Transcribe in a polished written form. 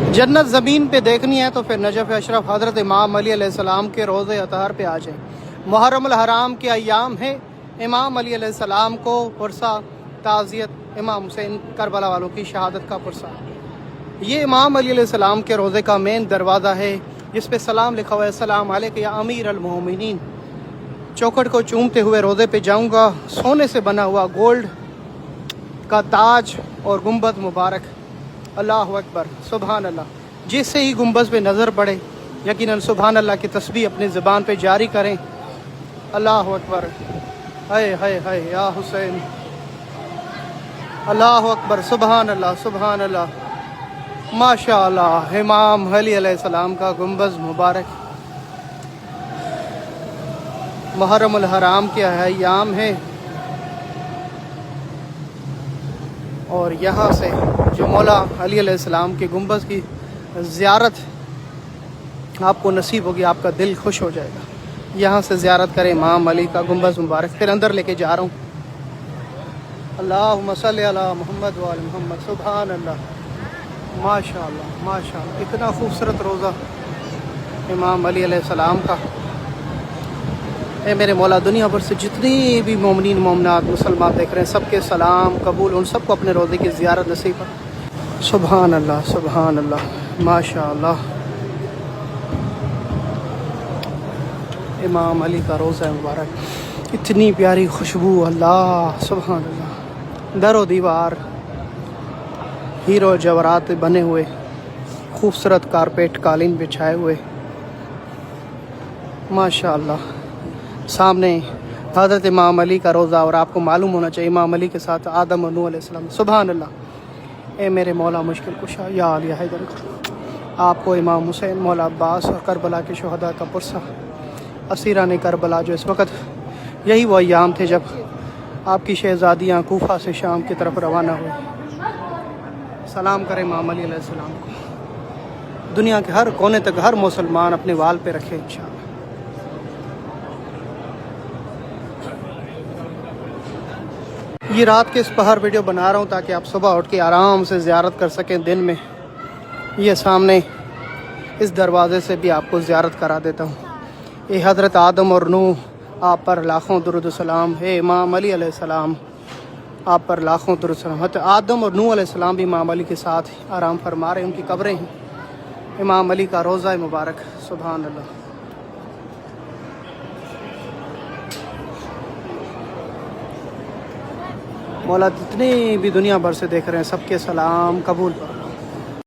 जन्नत ज़मीन पे देखनी है तो फिर नजफ़ अशरफ हज़रत इमाम अली अलैहिस्सलाम के रोज़े अतहर पे आ जाए। मुहर्रम अल हराम के अय्याम है। इमाम अली अलैहिस्सलाम को पुरसा ताज़ियत इमाम हुसैन करबला वालों की शहादत का पुरसा। ये इमाम अली अलैहिस्सलाम के रोज़े का मेन दरवाज़ा है जिस पे सलाम लिखा हुआ है, सलाम अलैका या अमीर अल मोमिनीन। चौखट को चूमते हुए रोज़े पे जाऊँगा। सोने से बना हुआ गोल्ड का ताज और गुंबद मुबारक। अल्लाह अकबर, सुबहान अल्लाह। जिससे ही गुंबद पे नज़र पड़े यकीनन सुबहान अल्लाह की तस्बीह अपनी ज़बान पे जारी करें। अल्लाह अकबर, हाय हाय हाय या हुसैन। अल्लाह अकबर, सुबहान अल्लाह, सुबहान अल्लाह। माशा अल्लाह, इमाम अली अलैहिस्सलाम का गुंबद मुबारक। मुहर्रम अल हराम के अय्याम है और यहाँ से जो मौला अली अलैहिस्सलाम के गुंबद की ज़ियारत आपको नसीब होगी, आपका दिल खुश हो जाएगा। यहाँ से ज़ियारत करें इमाम अली का गुंबद मुबारक। फिर अंदर लेके जा रहा हूँ। अल्लाहुम्मा सल्ली अला मुहम्मद व आले मुहम्मद। सुभान अल्लाह, माशाअल्लाह माशाअल्लाह। इतना खूबसूरत रोज़ा इमाम अली अलैहिस्सलाम का। ए मेरे मौला, दुनिया भर से जितनी भी मोमिनीन मोमिनात मुसलमान देख रहे हैं सबके सलाम कबूल, उन सबको अपने रोज़े की ज़ियारत नसीब हो। सुभान अल्लाह, सुभान अल्लाह, माशाअल्लाह। इमाम अली का रोज़ा मुबारक, इतनी प्यारी खुशबू, अल्लाह सुभान अल्लाह। दरो दीवार हीरो जवाहरात बने हुए, खूबसूरत कारपेट कालीन बिछाए हुए, माशाअल्लाह। सामने हज़रत इमाम अली का रोज़ा और आपको मालूम होना चाहिए इमाम अली के साथ आदम और नूह अलैहिस्सलाम। सुभान अल्लाह। ए मेरे मौला मुश्किल कुशा या अली हैदर, आपको इमाम हुसैन, मौला अब्बास और करबला के शहदा का पुरसा। असीरान करबला जो इस वक्त, यही वो अय्याम थे जब आपकी शहज़ादियाँ कूफा से शाम की तरफ रवाना हुई। सलाम करें इमाम अली अलैहिस्सलाम को। दुनिया के हर कोने तक हर मुसलमान अपने वाल पे रखे इंशाअल्लाह। ये रात के इस पहर वीडियो बना रहा हूँ ताकि आप सुबह उठ के आराम से ज़ियारत कर सकें दिन में। ये सामने इस दरवाज़े से भी आपको ज़ियारत करा देता हूँ। ये हज़रत आदम और नूह आप पर लाखों दुरूद सलाम है। इमाम अली अलैहिस्सलाम आप पर लाखों दुरूद सलाम। हज़रत आदम और नूह अलैहिस्सलाम भी इमाम अली के साथ आराम फरमा रहे हैं, उनकी कब्रें हैं। इमाम अली का रोज़ा मुबारक, सुभान अल्लाह। मौला जितने भी दुनिया भर से देख रहे हैं सबके सलाम कबूल।